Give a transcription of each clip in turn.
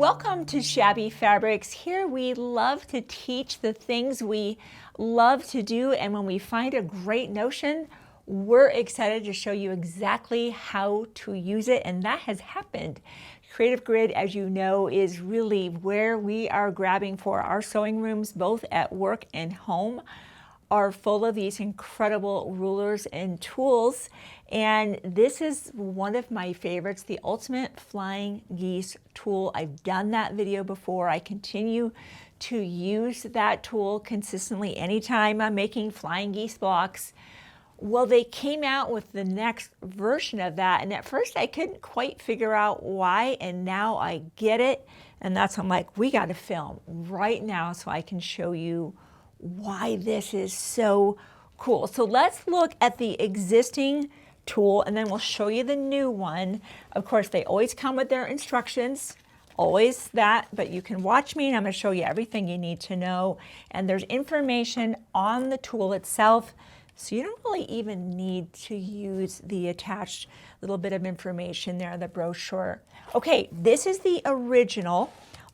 Welcome to Shabby Fabrics. Here we love to teach the things we love to do, and when we find a great notion, we're excited to show you exactly how to use it, and that has happened. Creative Grid, as you know, is really where we are grabbing for our sewing rooms, both at work and home, are full of these incredible rulers and tools. And this is one of my favorites, the Ultimate Flying Geese Tool. I've done that video before. I continue to use that tool consistently anytime I'm making flying geese blocks. Well, they came out with the next version of that, and at first I couldn't quite figure out why, and now I get it. And that's, I'm like, we got to film right now so I can show you why this is so cool. So let's look at the existing tool, and then we'll show you the new one. Of course, they always come with their instructions, always that, but you can watch me and I'm going to show you everything you need to know. And there's information on the tool itself, so you don't really even need to use the attached little bit of information there, the brochure. Okay, this is the original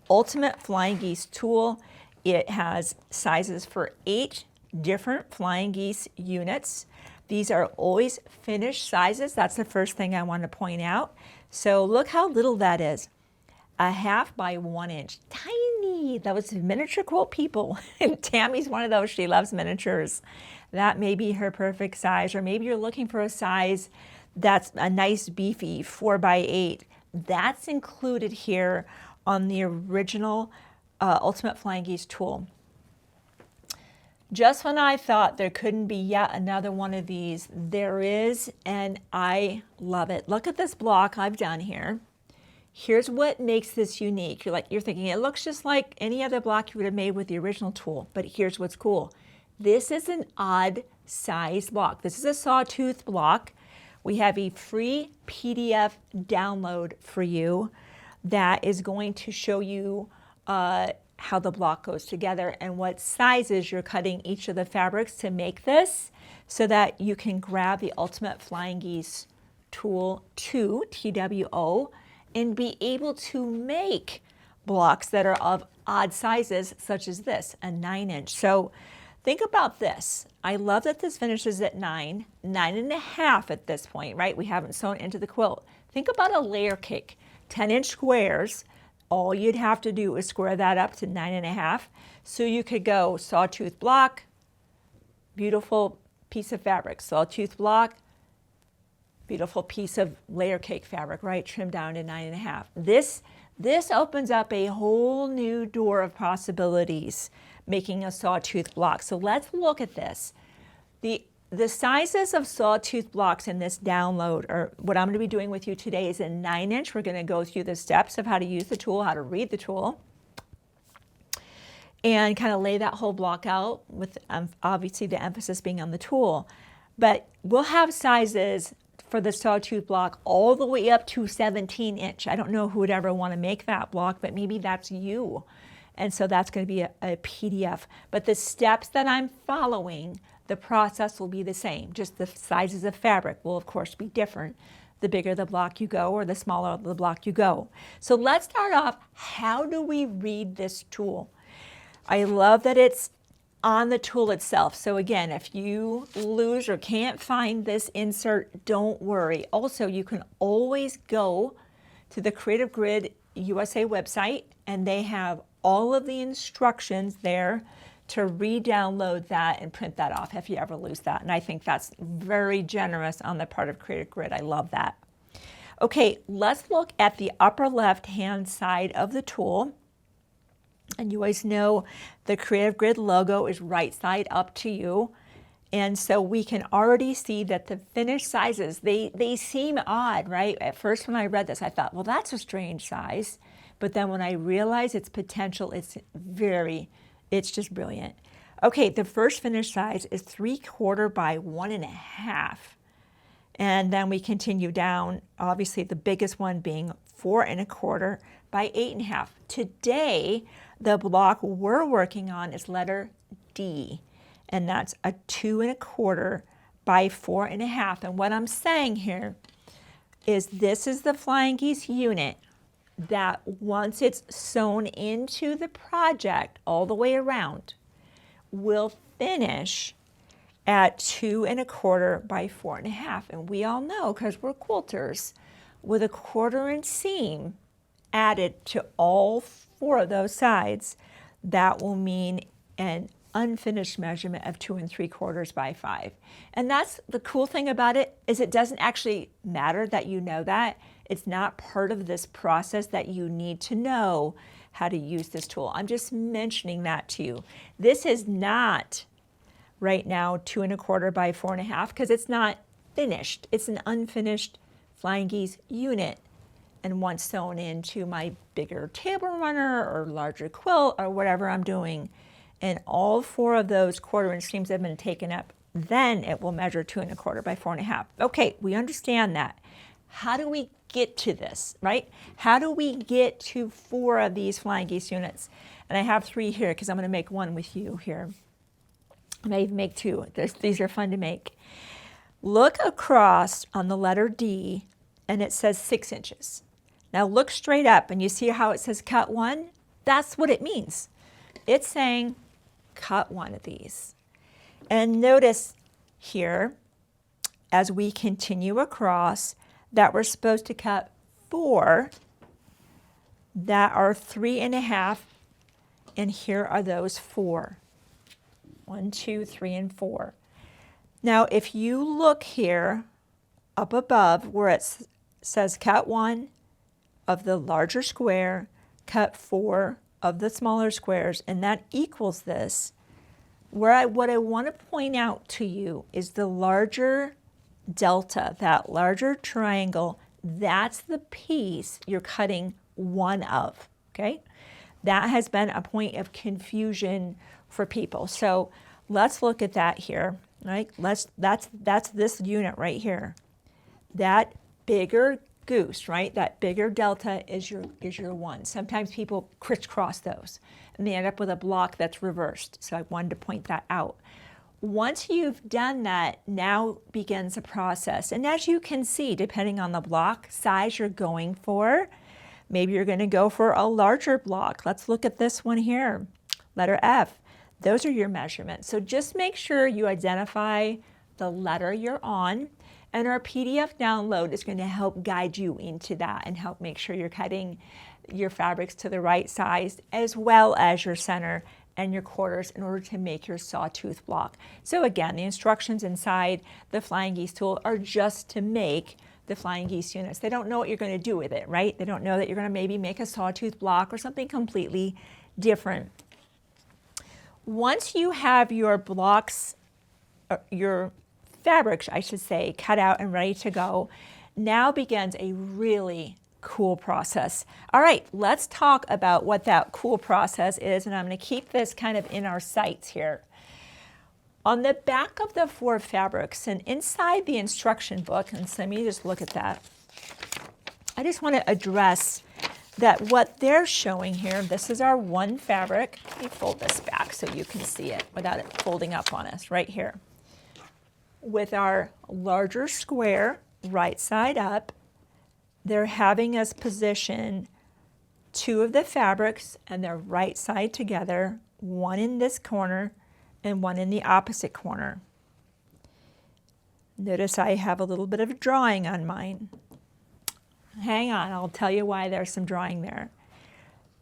Ultimate Flying Geese Tool. It has sizes for 8 different flying geese units. These are always finished sizes. That's the first thing I want to point out. So look how little that is. 1/2 by 1 inch. Tiny. That was miniature quilt people. And Tammy's one of those. She loves miniatures. That may be her perfect size. Or maybe you're looking for a size that's a nice beefy 4 by 8. That's included here on the original Ultimate Flying Geese Tool. Just when I thought there couldn't be yet another one of these, there is, and I love it. Look at this block I've done here. Here's what makes this unique. You're thinking it looks just like any other block you would have made with the original tool, but here's what's cool. This is an odd size block. This is a Sawtooth block. We have a free PDF download for you that is going to show you how the block goes together and what sizes you're cutting each of the fabrics to make this, so that you can grab the Ultimate Flying Geese Tool 2, TWO, and be able to make blocks that are of odd sizes, such as this, a 9 inch. So think about this. I love that this finishes at 9, 9.5 at this point, right? We haven't sewn into the quilt. Think about a layer cake, 10-inch squares. All you'd have to do is square that up to 9.5. So you could go Sawtooth block, beautiful piece of fabric, Sawtooth block, beautiful piece of layer cake fabric, right? Trimmed down to 9.5. This opens up a whole new door of possibilities, making a Sawtooth block. So let's look at this. The sizes of Sawtooth blocks in this download, or what I'm going to be doing with you today, is a 9 inch. We're going to go through the steps of how to use the tool, how to read the tool, and kind of lay that whole block out with obviously the emphasis being on the tool. But we'll have sizes for the Sawtooth block all the way up to 17 inch. I don't know who would ever want to make that block, but maybe that's you. And so that's going to be a PDF. But the steps that I'm following, the process will be the same. Just the sizes of fabric will, of course, be different the bigger the block you go or the smaller the block you go. So let's start off. How do we read this tool? I love that it's on the tool itself. So again, if you lose or can't find this insert, don't worry. Also, you can always go to the Creative Grid USA website, and they have all of the instructions there to re-download that and print that off if you ever lose that. And I think that's very generous on the part of Creative Grid. I love that. Okay, let's look at the upper left-hand side of the tool. And you always know the Creative Grid logo is right side up to you. And so we can already see that the finished sizes, they seem odd, right? At first when I read this, I thought, well, that's a strange size. But then when I realized its potential, it's just brilliant. Okay, the first finished size is 3/4 by 1.5. And then we continue down, obviously the biggest one being 4.25 by 8.5. Today, the block we're working on is letter D, and that's a 2.25 by 4.5. And what I'm saying here is this is the Flying Geese unit. that once it's sewn into the project all the way around, will finish at 2 1/4 by 4 1/2. And we all know, because we're quilters, with a 1/4 inch seam added to all 4 of those sides, that will mean an unfinished measurement of 2 3/4 by 5. And that's the cool thing about it, is it doesn't actually matter that you know that. It's not part of this process that you need to know how to use this tool. I'm just mentioning that to you. This is not right now 2 1/4 by 4 1/2 because it's not finished. It's an unfinished Flying Geese unit. And once sewn into my bigger table runner or larger quilt or whatever I'm doing, and all 4 of those 1/4 inch seams have been taken up, then it will measure 2 1/4 by 4 1/2. Okay, we understand that. How do we get to this, right? How do we get to 4 of these Flying Geese units? And I have 3 here because I'm going to make one with you here. I may even make 2. These are fun to make. Look across on the letter D, and it says 6 inches. Now look straight up, and you see how it says cut 1? That's what it means. It's saying cut 1 of these. And notice here, as we continue across, that we're supposed to cut 4 that are 3 1/2, and here are those 4. 1, 2, 3, and 4. Now, if you look here up above where it says cut 1 of the larger square, cut 4 of the smaller squares, and that equals this, what I want to point out to you is the larger delta, that larger triangle, that's the piece you're cutting 1 of, okay? That has been a point of confusion for people. So let's look at that here, right? That's this unit right here. That bigger goose, right? That bigger delta is your 1. Sometimes people crisscross those and they end up with a block that's reversed. So I wanted to point that out. Once you've done that, now begins a process. And as you can see, depending on the block size you're going for, maybe you're going to go for a larger block. Let's look at this one here, letter F. Those are your measurements. So just make sure you identify the letter you're on, and our PDF download is going to help guide you into that and help make sure you're cutting your fabrics to the right size, as well as your center and your quarters, in order to make your sawtooth block. So again, the instructions inside the Flying Geese tool are just to make the Flying Geese units. They don't know what you're going to do with it, right? They don't know that you're going to maybe make a sawtooth block or something completely different. Once you have your blocks, your fabrics, I should say, cut out and ready to go, now begins a really cool process. All right, let's talk about what that cool process is, and I'm going to keep this kind of in our sights here. On the back of the 4 fabrics and inside the instruction book, and so let me just look at that. I just want to address that what they're showing here, this is our 1 fabric. Let me fold this back so you can see it without it folding up on us right here. With our larger square, right side up, they're having us position 2 of the fabrics and they're right side together, 1 in this corner and 1 in the opposite corner. Notice I have a little bit of drawing on mine. Hang on, I'll tell you why there's some drawing there.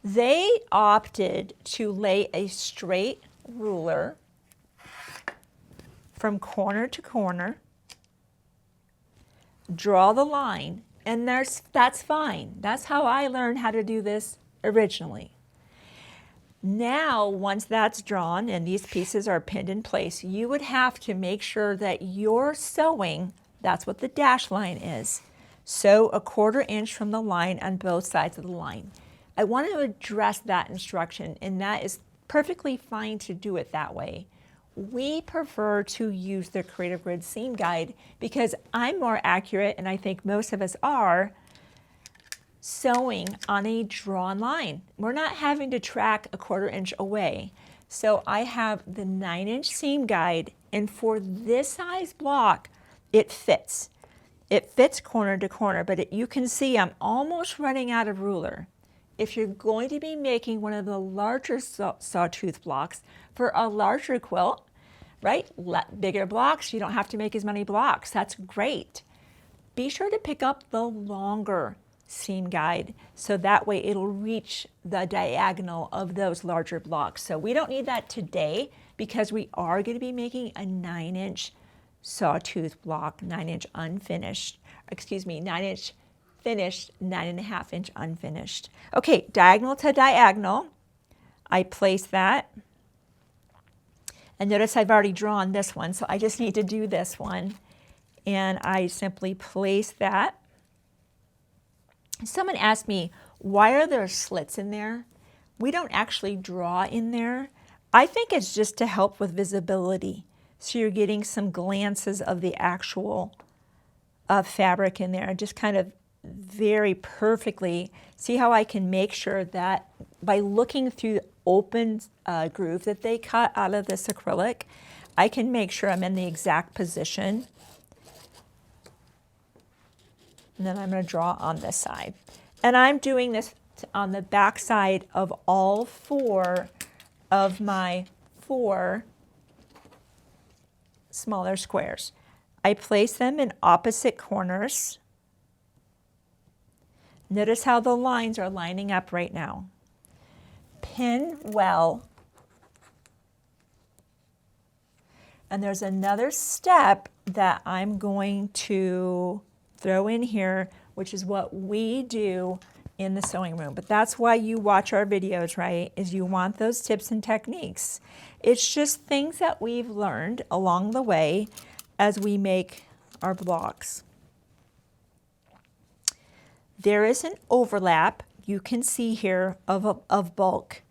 They opted to lay a straight ruler from corner to corner, draw the line, and that's fine. That's how I learned how to do this originally. Now, once that's drawn and these pieces are pinned in place, you would have to make sure that you're sewing, that's what the dash line is, sew a 1/4 inch from the line on both sides of the line. I want to address that instruction, and that is perfectly fine to do it that way. We prefer to use the Creative Grid Seam Guide because I'm more accurate, and I think most of us are, sewing on a drawn line. We're not having to track a 1/4 inch away. So I have the 9-inch seam guide, and for this size block, it fits. It fits corner to corner, but you can see I'm almost running out of ruler. If you're going to be making one of the larger sawtooth blocks for a larger quilt, right? Bigger blocks, you don't have to make as many blocks. That's great. Be sure to pick up the longer seam guide so that way it'll reach the diagonal of those larger blocks. So we don't need that today because we are going to be making a 9-inch sawtooth block, 9-inch unfinished, excuse me, 9-inch finished, 9.5-inch unfinished. Okay, diagonal to diagonal. I place that. And notice I've already drawn this one, so I just need to do this one. And I simply place that. Someone asked me, why are there slits in there? We don't actually draw in there. I think it's just to help with visibility. So you're getting some glances of the actual fabric in there. Just kind of very perfectly. See how I can make sure that by looking through the open groove that they cut out of this acrylic, I can make sure I'm in the exact position. And then I'm going to draw on this side. And I'm doing this on the back side of all 4 of my 4 smaller squares. I place them in opposite corners. Notice how the lines are lining up right now. Pin well. And there's another step that I'm going to throw in here, which is what we do in the sewing room. But that's why you watch our videos, right? Is you want those tips and techniques. It's just things that we've learned along the way as we make our blocks. There is an overlap, you can see here, of bulk.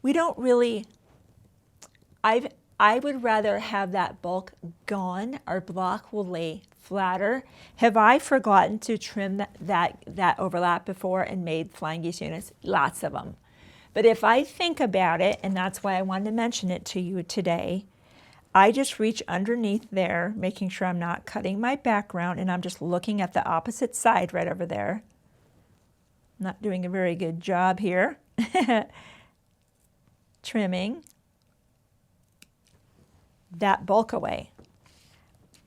We don't really, I would rather have that bulk gone. Our block will lay flatter. Have I forgotten to trim that overlap before and made Flying Geese units? Lots of them. But if I think about it, and that's why I wanted to mention it to you today, I just reach underneath there, making sure I'm not cutting my background, and I'm just looking at the opposite side right over there. Not doing a very good job here. Trimming that bulk away.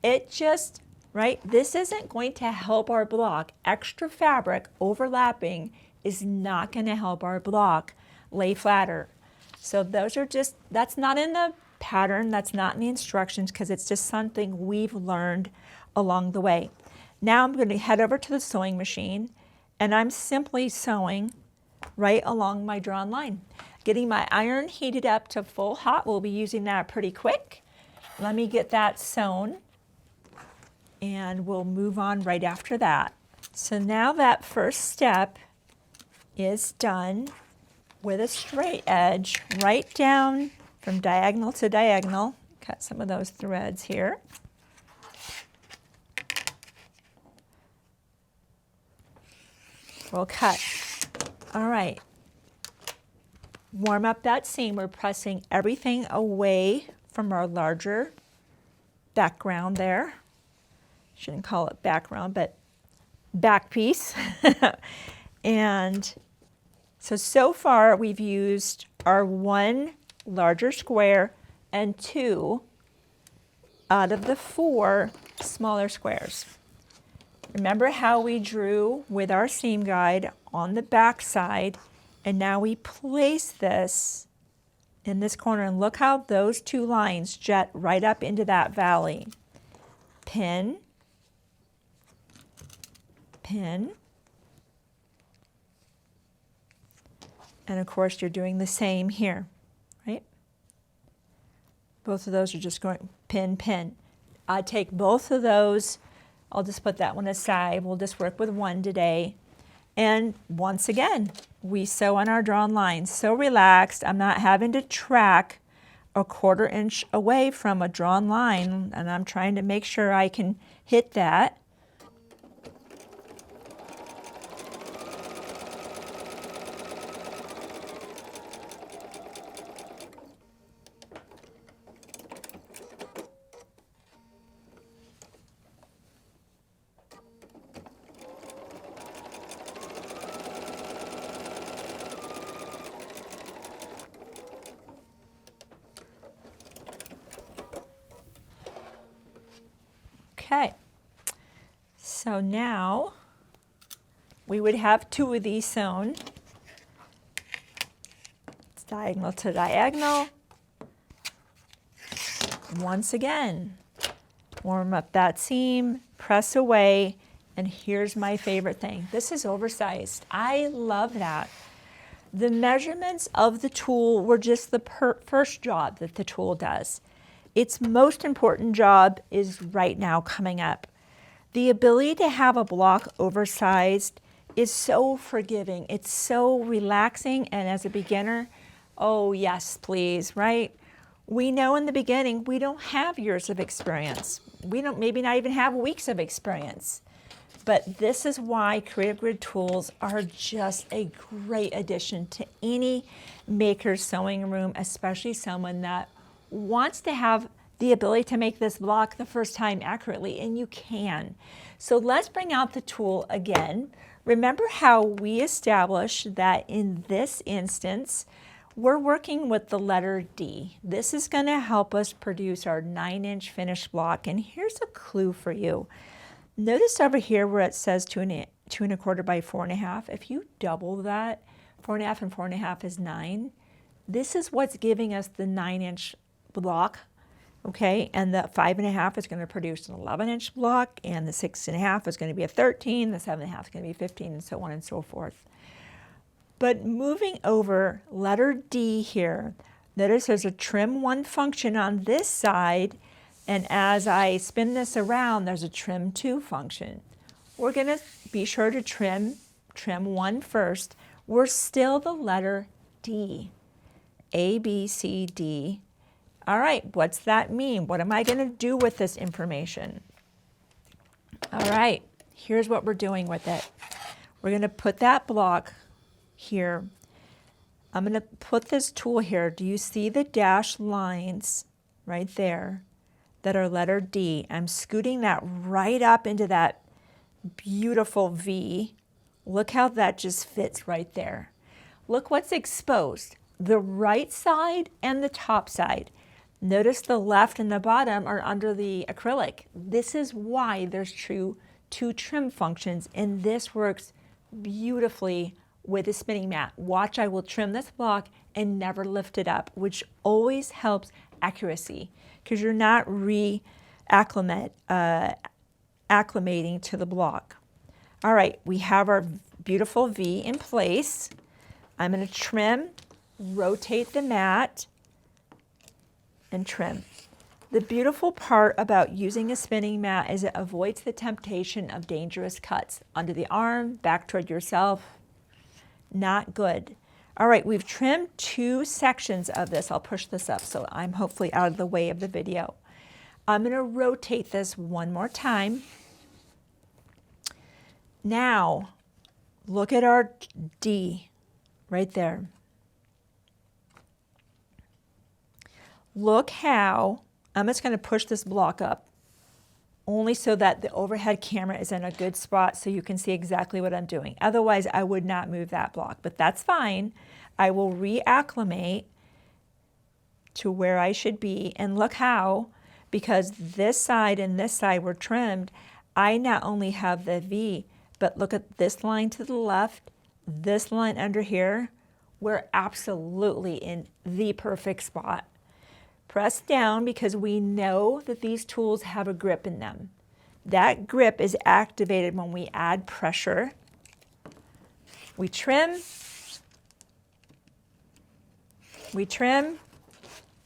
It just, right, this isn't going to help our block. Extra fabric overlapping is not going to help our block lay flatter. So those are just, that's not in the pattern, that's not in the instructions, because it's just something we've learned along the way. Now I'm going to head over to the sewing machine, and I'm simply sewing right along my drawn line. Getting my iron heated up to full hot. We'll be using that pretty quick. Let me get that sewn, and we'll move on right after that. So now that first step is done with a straight edge right down from diagonal to diagonal. Cut some of those threads here. We'll cut. All right. Warm up that seam. We're pressing everything away from our larger background there. Shouldn't call it background, but back piece. And so far we've used our 1 larger square and 2 out of the 4 smaller squares. Remember how we drew with our seam guide on the back side, and now we place this in this corner, and look how those 2 lines jet right up into that valley. Pin, pin, and of course you're doing the same here, right? Both of those are just going pin, pin. I take both of those. I'll just put that one aside. We'll just work with 1 today. And once again, we sew on our drawn lines. So relaxed. I'm not having to track a 1/4 inch away from a drawn line, and I'm trying to make sure I can hit that. Okay, so now we would have 2 of these sewn. It's diagonal to diagonal. Once again, warm up that seam, press away, and here's my favorite thing. This is oversized. I love that. The measurements of the tool were just the first job that the tool does. Its most important job is right now coming up. The ability to have a block oversized is so forgiving. It's so relaxing, and as a beginner, oh yes, please, right? We know in the beginning we don't have years of experience. We don't maybe not even have weeks of experience. But this is why Creative Grid tools are just a great addition to any maker's sewing room, especially someone that wants to have the ability to make this block the first time accurately, and you can. So let's bring out the tool again. Remember how we established that in this instance, we're working with the letter D. This is going to help us produce our 9-inch finished block. And here's a clue for you. Notice over here where it says 2 1/4 by 4 1/2. If you double that, 4 1/2 and 4 1/2 is 9. This is what's giving us the 9-inch block, okay? And the 5 1/2 is going to produce an 11-inch block, and the 6 1/2 is going to be a 13, the 7 1/2 is going to be a 15, and so on and so forth. But moving over letter D here, notice there's a trim 1 function on this side, and as I spin this around, there's a trim 2 function. We're going to be sure to trim 1 first. We're still the letter D. A, B, C, D. All right, what's that mean? What am I going to do with this information? All right, here's what we're doing with it. We're going to put that block here. I'm going to put this tool here. Do you see the dashed lines right there that are letter D? I'm scooting that right up into that beautiful V. Look how that just fits right there. Look what's exposed, the right side and the top side. Notice the left and the bottom are under the acrylic. This is why there's two trim functions, and this works beautifully with a spinning mat. Watch, I will trim this block and never lift it up, which always helps accuracy because you're not acclimating to the block. All right, we have our beautiful V in place. I'm going to trim, rotate the mat, and trim. The beautiful part about using a spinning mat is it avoids the temptation of dangerous cuts under the arm, back toward yourself. Not good. All right, we've trimmed 2 sections of this. I'll push this up so I'm hopefully out of the way of the video. I'm going to rotate this one more time. Now, look at our D right there. Look how, I'm just going to push this block up only so that the overhead camera is in a good spot so you can see exactly what I'm doing. Otherwise, I would not move that block, but that's fine. I will reacclimate to where I should be, and look how, because this side and this side were trimmed, I not only have the V, but look at this line to the left, this line under here. We're absolutely in the perfect spot. Press down because we know that these tools have a grip in them. That grip is activated when we add pressure. We trim,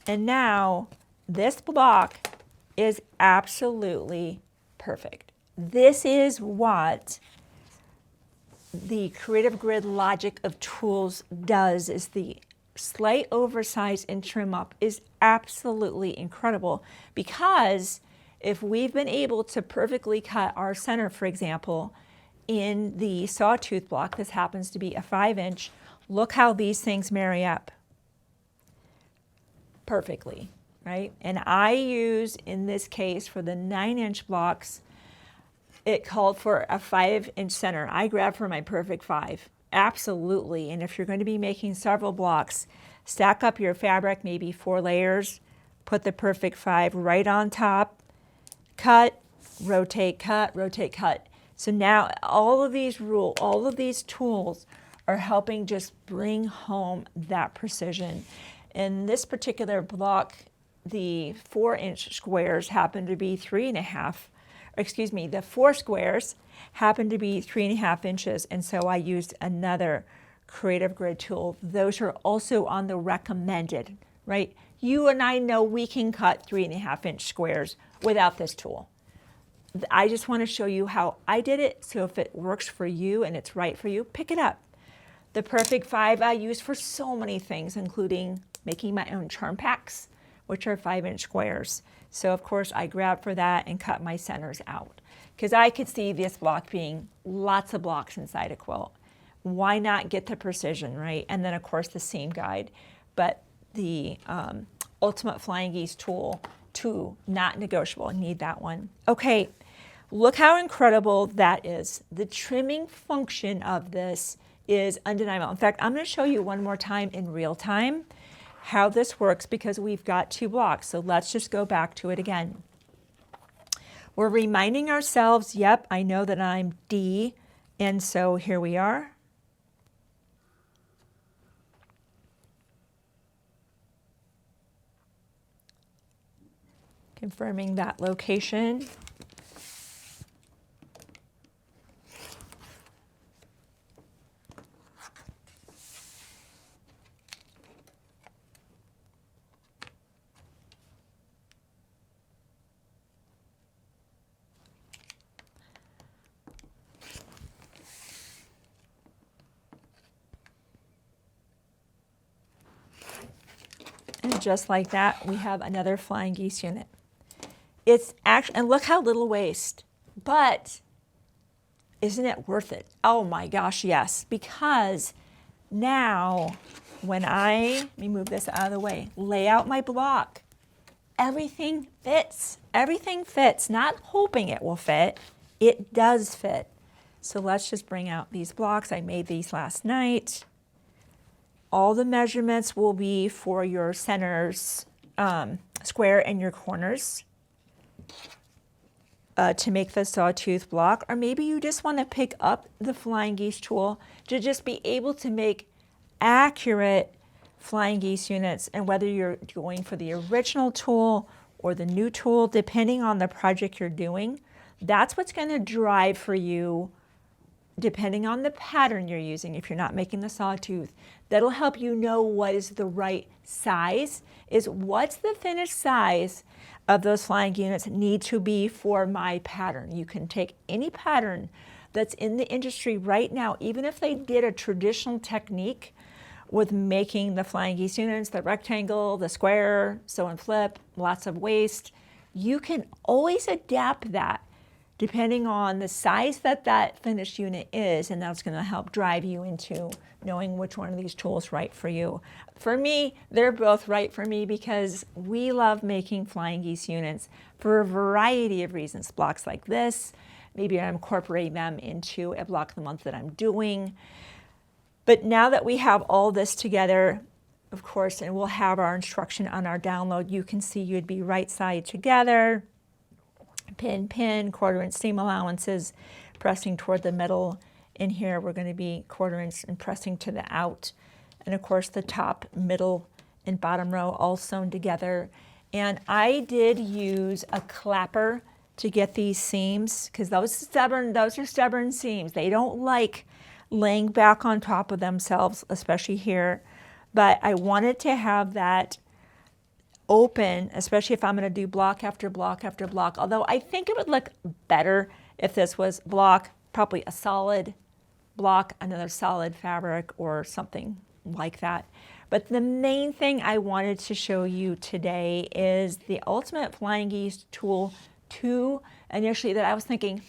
and now this block is absolutely perfect. This is what the Creative Grid logic of tools does, is the slight oversize and trim up is absolutely incredible, because if we've been able to perfectly cut our center, for example, in the Sawtooth block, this happens to be a 5-inch, look how these things marry up perfectly, right? And I use, in this case, for the 9-inch blocks, it called for a 5-inch center. I grabbed for my perfect 5. Absolutely. And if you're going to be making several blocks, stack up your fabric, maybe 4 layers, put the perfect 5 right on top, cut, rotate, cut, rotate, cut. So now all of these tools are helping just bring home that precision. In this particular block, the 4-inch squares happen to be the 4 squares happen to be 3.5 inches. And so I used another creative grid tool. Those are also on the recommended, right? You and I know we can cut 3.5-inch squares without this tool. I just want to show you how I did it. So if it works for you and it's right for you, pick it up. The Perfect 5 I use for so many things, including making my own charm packs, which are 5-inch squares. So of course I grabbed for that and cut my centers out because I could see this block being lots of blocks inside a quilt. Why not get the precision, right? And then of course the seam guide, but the Ultimate Flying Geese Tool Two, not negotiable. I need that one. Okay, look how incredible that is. The trimming function of this is undeniable. In fact, I'm going to show you one more time in real time how this works because we've got 2 blocks. So let's just go back to it again. We're reminding ourselves, yep, I know that I'm D, and so here we are. Confirming that location. And just like that, we have another Flying Geese unit. It's actually, and look how little waste, but isn't it worth it? Oh my gosh, yes, because now when let me move this out of the way, lay out my block, everything fits. Everything fits, not hoping it will fit, it does fit. So let's just bring out these blocks. I made these last night. All the measurements will be for your centers, square and your corners. To make the Sawtooth block, or maybe you just want to pick up the Flying Geese tool to just be able to make accurate Flying Geese units, and whether you're going for the original tool or the new tool, depending on the project you're doing, that's what's going to drive for you, depending on the pattern you're using. If you're not making the Sawtooth, that'll help you know what is the right size, is what's the finished size of those flying units need to be for my pattern. You can take any pattern that's in the industry right now, even if they did a traditional technique with making the Flying Geese units, the rectangle, the square, sew and flip, lots of waste, you can always adapt that depending on the size that that finished unit is, and that's going to help drive you into knowing which one of these tools is right for you. For me, they're both right for me because we love making Flying Geese units for a variety of reasons. Blocks like this, maybe I'm incorporating them into a block of the month that I'm doing. But now that we have all this together, of course, and we'll have our instruction on our download, you can see you'd be right side together, pin, pin, 1/4-inch seam allowances, pressing toward the middle. In here, we're going to be 1/4-inch and pressing to the out. And of course, the top, middle, and bottom row all sewn together. And I did use a clapper to get these seams because those are stubborn seams. They don't like laying back on top of themselves, especially here. But I wanted to have that open, especially if I'm going to do block after block after block. Although I think it would look better if this was block, probably a solid block, another solid fabric or something like that. But the main thing I wanted to show you today is the Ultimate Flying Geese Tool Two. Initially that I was thinking,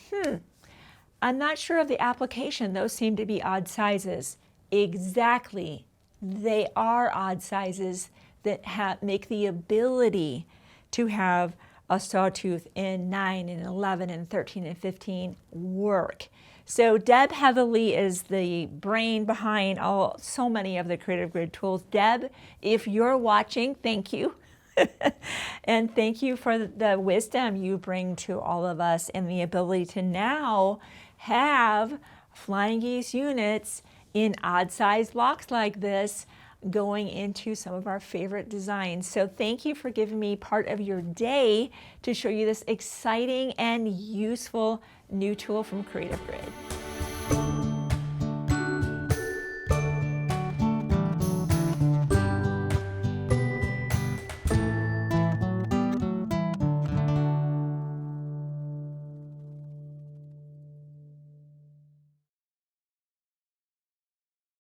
I'm not sure of the application. Those seem to be odd sizes. Exactly. They are odd sizes that make the ability to have a Sawtooth in 9 and 11 and 13 and 15 work. So Deb Heatherly is the brain behind so many of the Creative Grid tools. Deb, if you're watching, thank you. And thank you for the wisdom you bring to all of us and the ability to now have Flying Geese units in odd size blocks like this going into some of our favorite designs. So thank you for giving me part of your day to show you this exciting and useful new tool from Creative Grid.